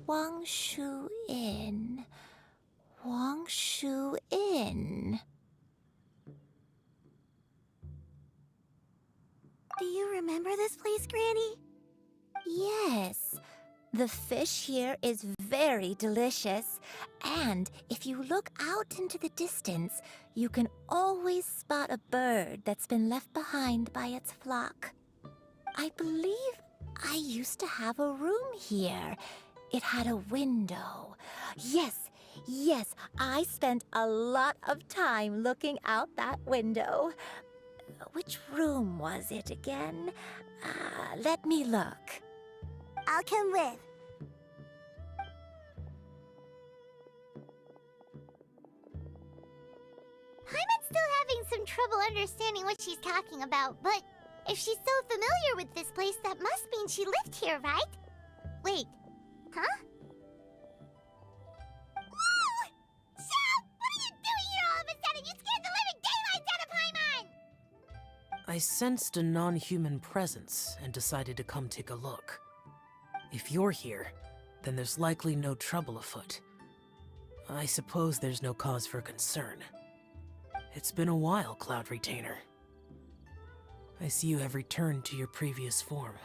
Wangshu Inn. Wangshu Inn. Do you remember this place, Granny? Yes. The fish here is very delicious, and if you look out into the distance, you can always spot a bird that's been left behind by its flock. I believe I used to have a room here. It had a window. Yes, I spent a lot of time looking out that window. Which room was it again? Let me look. I'll come with. Paimon's still having some trouble understanding what she's talking about, but if she's so familiar with this place, that must mean she lived here, right? Wait, huh? Whoa! Shao! What are you doing here all of a sudden? You scared the living daylights out of Paimon! I sensed a non-human presence and decided to come take a look. If you're here, then there's likely no trouble afoot. I suppose there's no cause for concern. It's been a while, Cloud Retainer. I see you have returned to your previous form.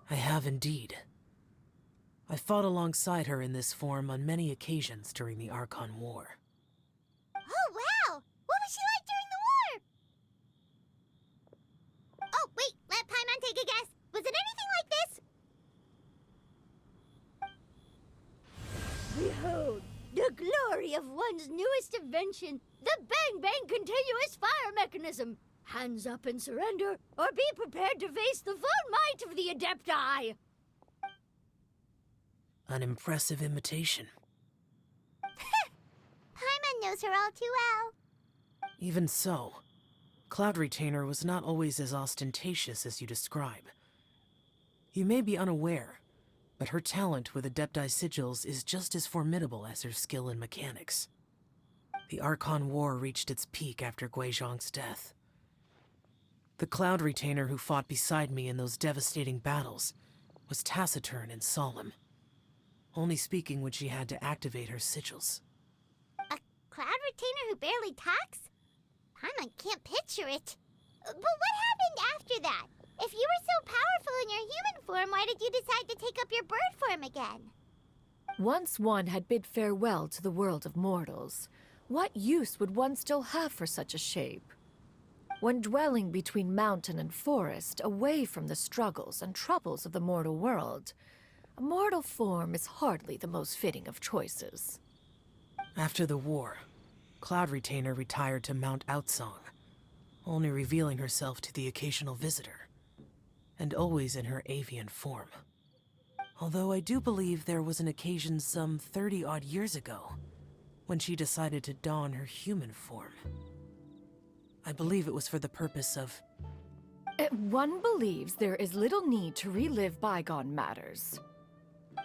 I have indeed. I fought alongside her in this form on many occasions during the Archon War. Oh, wow! What was she like during the war? Oh, wait, let Paimon take a guess. Was it anything like this? Behold, the glory of one's newest invention, the Bang Bang Continuous Fire Mechanism. Hands up and surrender, or be prepared to face the full might of the Adepti. An impressive imitation. Paimon knows her all too well. Even so, Cloud Retainer was not always as ostentatious as you describe. You may be unaware, but her talent with Adepti sigils is just as formidable as her skill in mechanics. The Archon War reached its peak after Guizhong's death. The Cloud Retainer who fought beside me in those devastating battles was taciturn and solemn, only speaking when she had to activate her sigils. A Cloud Retainer who barely talks? Paimon can't picture it. But what happened after that? If you were so powerful in your human form, why did you decide to take up your bird form again? Once one had bid farewell to the world of mortals, what use would one still have for such a shape? When dwelling between mountain and forest, away from the struggles and troubles of the mortal world, a mortal form is hardly the most fitting of choices. After the war, Cloud Retainer retired to Mount Outsong, only revealing herself to the occasional visitor, and always in her avian form. Although I do believe there was an occasion some 30-odd years ago when she decided to don her human form. I believe it was for the purpose of... One believes there is little need to relive bygone matters.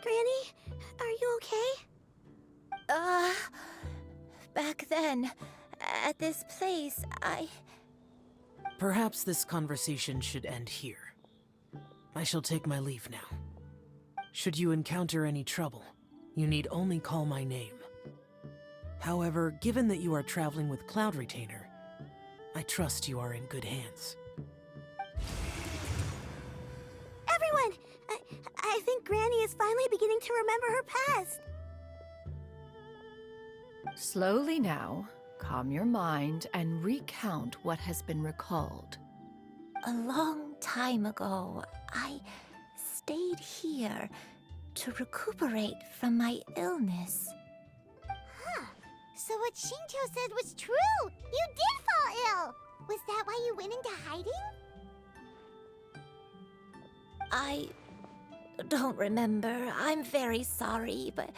Granny, are you okay? Back then, at this place, Perhaps this conversation should end here. I shall take my leave now. Should you encounter any trouble, you need only call my name. However, given that you are traveling with Cloud Retainer, I trust you are in good hands. Everyone! I think Granny is finally beginning to remember her past. Slowly now, calm your mind and recount what has been recalled. a long time ago, I stayed here to recuperate from my illness. Huh. So what Xinyu said was true! You did fall ill! Was that why you went into hiding? I don't remember. I'm very sorry, but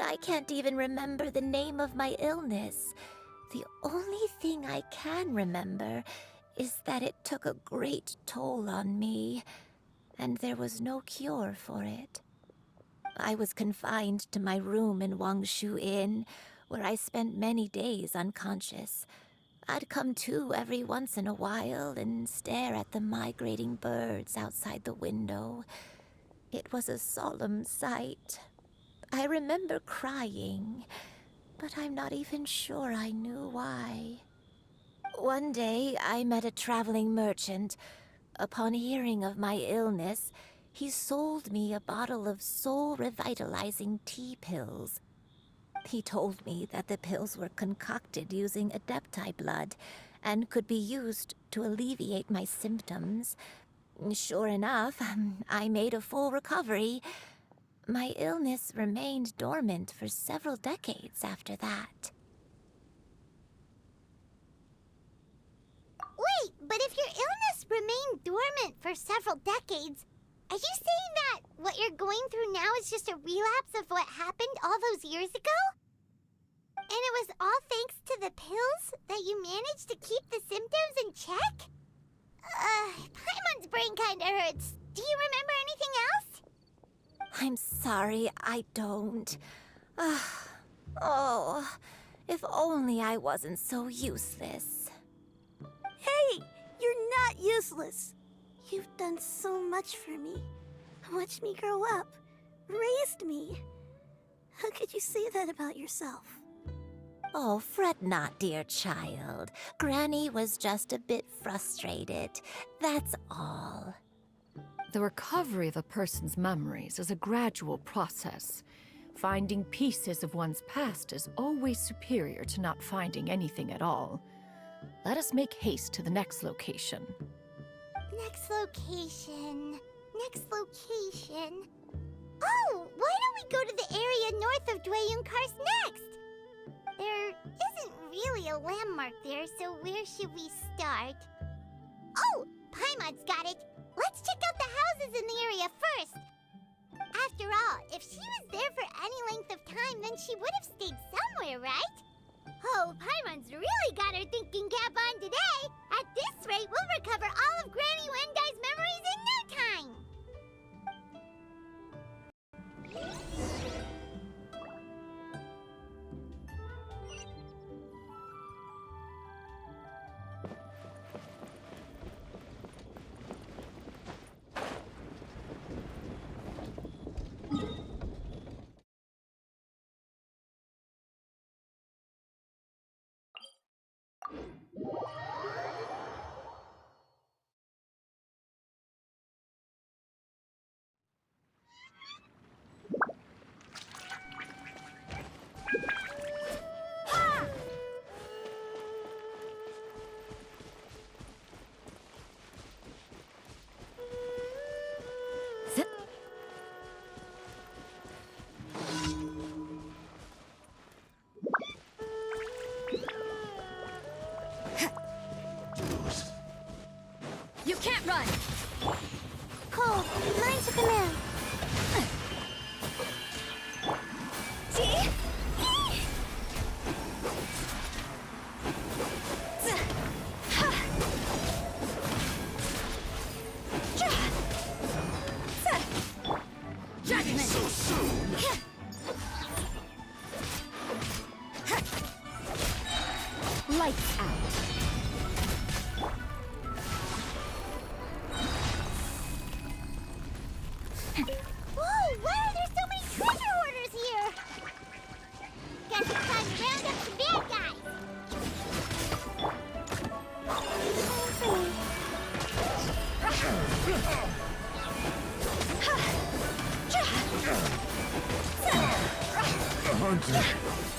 I can't even remember the name of my illness. The only thing I can remember is that it took a great toll on me, and there was no cure for it. I was confined to my room in Wangshu Inn, where I spent many days unconscious. I'd come to every once in a while and stare at the migrating birds outside the window. It was a solemn sight. I remember crying, but I'm not even sure I knew why. One day, I met a traveling merchant. Upon hearing of my illness, he sold me a bottle of soul-revitalizing tea pills. He told me that the pills were concocted using Adepti blood and could be used to alleviate my symptoms. Sure enough, I made a full recovery. My illness remained dormant for several decades after that. Wait, but if your illness remained dormant for several decades, are you saying that what you're going through now is just a relapse of what happened all those years ago? And it was all thanks to the pills that you managed to keep the symptoms in check? Paimon's brain kinda hurts. Do you remember anything else? I'm sorry, I don't. Oh, if only I wasn't so useless. Hey, you're not useless. You've done so much for me. Watched me grow up. Raised me. How could you say that about yourself? Oh, fret not, dear child. Granny was just a bit frustrated. That's all. The recovery of a person's memories is a gradual process. Finding pieces of one's past is always superior to not finding anything at all. Let us make haste to the next location. Next location. Next location. Oh, why don't we go to the area north of Dwayunkars next? There isn't really a landmark there, so where should we start? Oh, Paimon's got it. Let's check out the houses in the area first. After all, if she was there for any length of time, then she would have stayed somewhere, right? Oh, Paimon's really got her thinking cap on today. At this rate, we'll recover all of Granny Wendai's memories in no time. You can't run! Cole, mine to command. Lights out. Whoa, why are there so many treasure hoarders here? Guess it's time to round up some bad guys.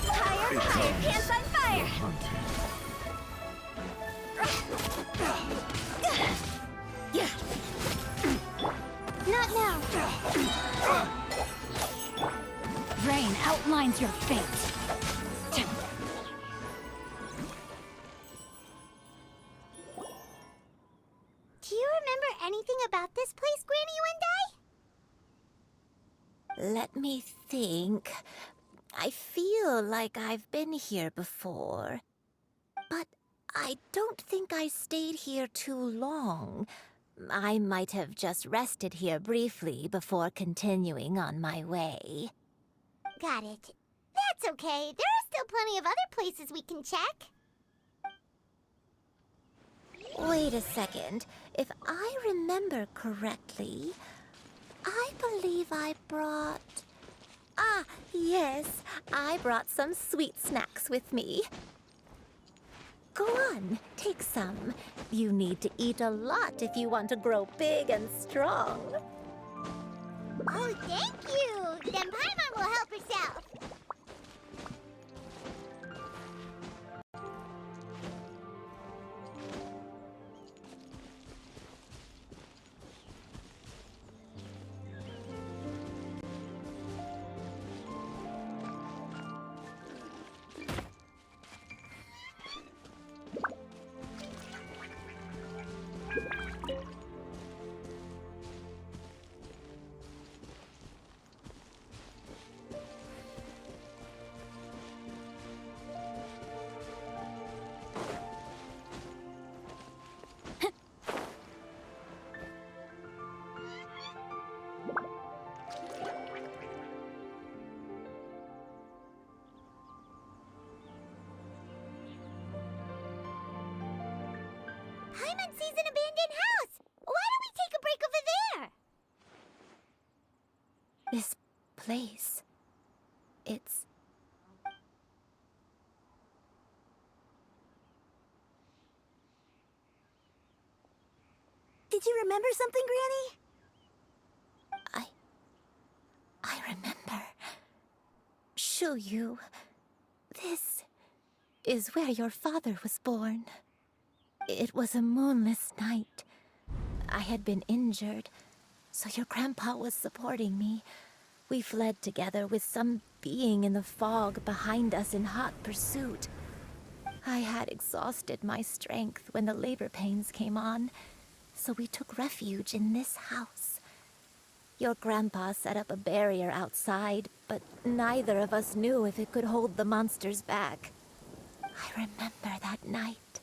Higher, higher, pants on fire! Yeah. Not now. Rain outlines your fate. Do you remember anything about this place, Granny Wendai? Let me think. I feel like I've been here before. But I don't think I stayed here too long. I might have just rested here briefly before continuing on my way. Got it. That's okay. There are still plenty of other places we can check. Wait a second. If I remember correctly, I believe I brought... Ah, yes, I brought some sweet snacks with me. Go on, take some. You need to eat a lot if you want to grow big and strong. Oh, thank you! Then Paimon will help herself. Paimon sees an abandoned house! Why don't we take a break over there? This place... it's... Did you remember something, Granny? I remember. Xinyu, this is where your father was born. It was a moonless night. I had been injured, so your grandpa was supporting me. We fled together with some being in the fog behind us in hot pursuit. I had exhausted my strength when the labor pains came on, so we took refuge in this house. Your grandpa set up a barrier outside, but neither of us knew if it could hold the monsters back. I remember that night.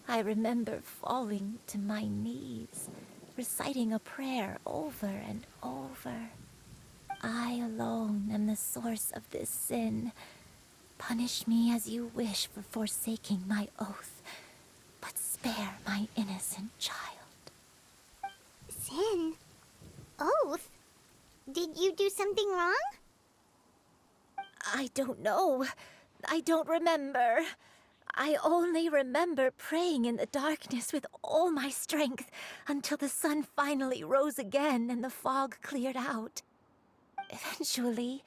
I remember falling to my knees, reciting a prayer over and over. I alone am the source of this sin. Punish me as you wish for forsaking my oath, but spare my innocent child. Sin? Oath? Did you do something wrong? I don't know. I don't remember. I only remember praying in the darkness with all my strength until the sun finally rose again and the fog cleared out. Eventually,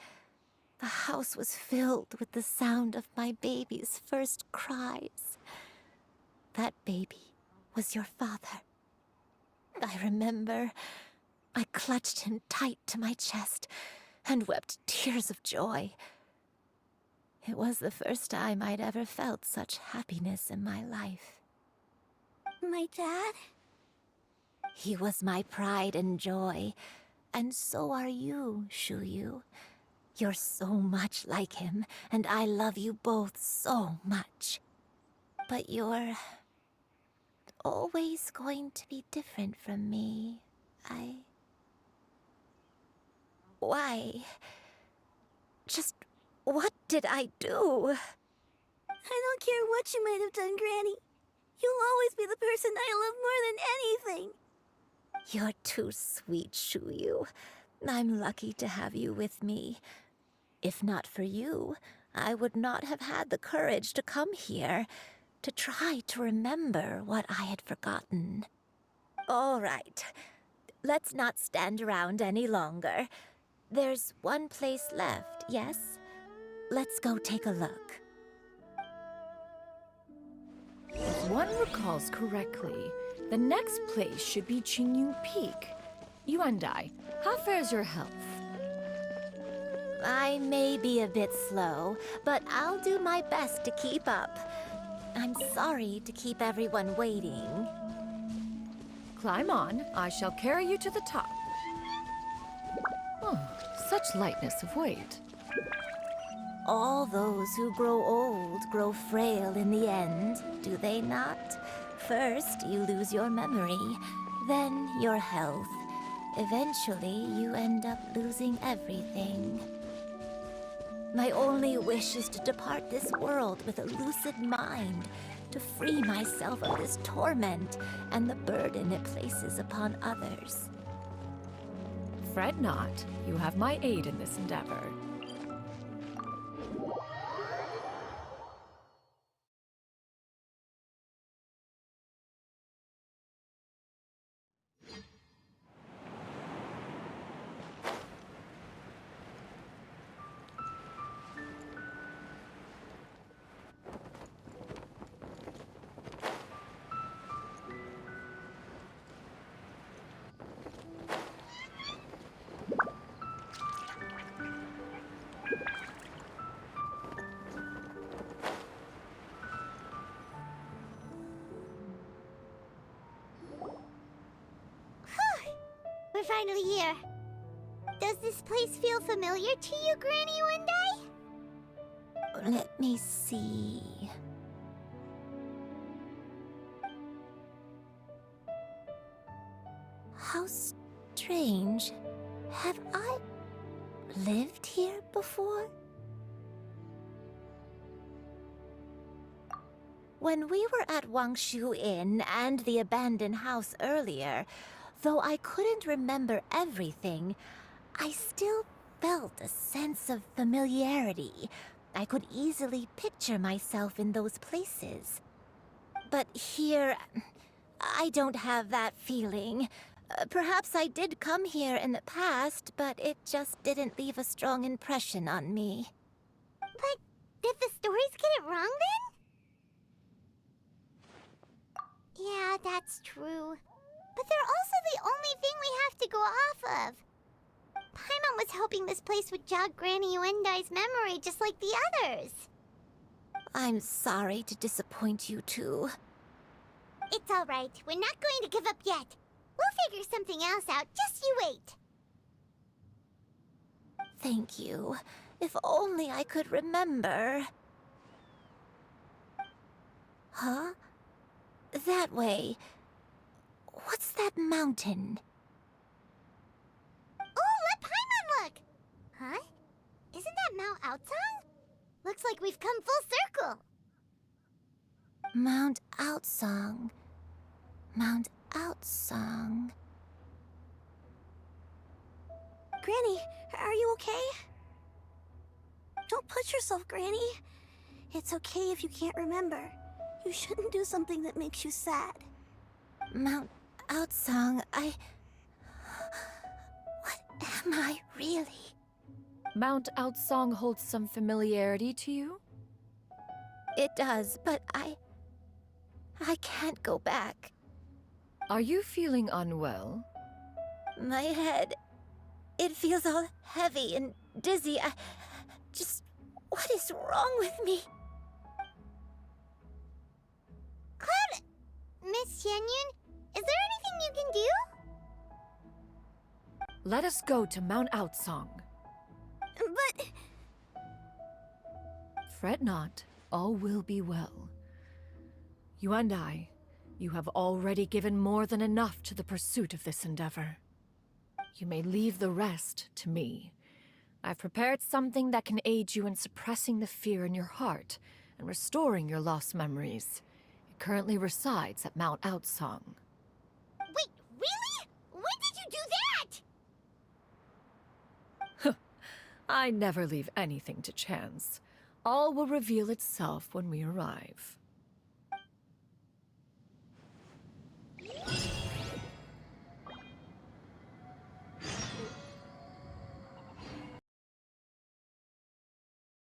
the house was filled with the sound of my baby's first cries. That baby was your father. I remember I clutched him tight to my chest and wept tears of joy. It was the first time I'd ever felt such happiness in my life. My dad? He was my pride and joy, and so are you, Xinyu. You're so much like him, and I love you both so much. But you're always going to be different from me. Why? Just what did I do? I don't care what you might have done, Granny. You'll always be the person I love more than anything. You're too sweet, Xinyu. I'm lucky to have you with me. If not for you, I would not have had the courage to come here, to try to remember what I had forgotten. All right, let's not stand around any longer. There's one place left, yes? Let's go take a look. If one recalls correctly, the next place should be Xinyu Peak. You and I, how fares your health? I may be a bit slow, but I'll do my best to keep up. I'm sorry to keep everyone waiting. Climb on, I shall carry you to the top. Oh, such lightness of weight. All those who grow old grow frail in the end, do they not? First, you lose your memory, then your health. Eventually, you end up losing everything. My only wish is to depart this world with a lucid mind, to free myself of this torment and the burden it places upon others. Fret not. You have my aid in this endeavor. We're finally here. Does this place feel familiar to you, Granny One Day? Let me see. How strange. Have I lived here before? When we were at Wangshu Inn and the abandoned house earlier, though I couldn't remember everything, I still felt a sense of familiarity. I could easily picture myself in those places. But here, I don't have that feeling. Perhaps I did come here in the past, but it just didn't leave a strong impression on me. But did the stories get it wrong then? Yeah, that's true. But they're also the only thing we have to go off of. Paimon was hoping this place would jog Granny Uendai's memory just like the others. I'm sorry to disappoint you too. It's all right. We're not going to give up yet. We'll figure something else out. Just you wait. Thank you. If only I could remember. Huh? That way. What's that mountain? Oh, let Paimon look! Huh? Isn't that Mount Outsang? Looks like we've come full circle. Mount Outsang. Mount Outsang. Granny, are you okay? Don't push yourself, Granny. It's okay if you can't remember. You shouldn't do something that makes you sad. Mount Outsang, What am I really? Mount Outsang holds some familiarity to you? It does, but I can't go back. Are you feeling unwell? My head, it feels all heavy and dizzy. What is wrong with me? Cloud... Miss Xianyun, is there anything you can do? Let us go to Mount Outsang. But... Fret not, all will be well. You and I, you have already given more than enough to the pursuit of this endeavor. You may leave the rest to me. I've prepared something that can aid you in suppressing the fear in your heart and restoring your lost memories. It currently resides at Mount Outsang. Wait, really? When did you do that? I never leave anything to chance. All will reveal itself when we arrive.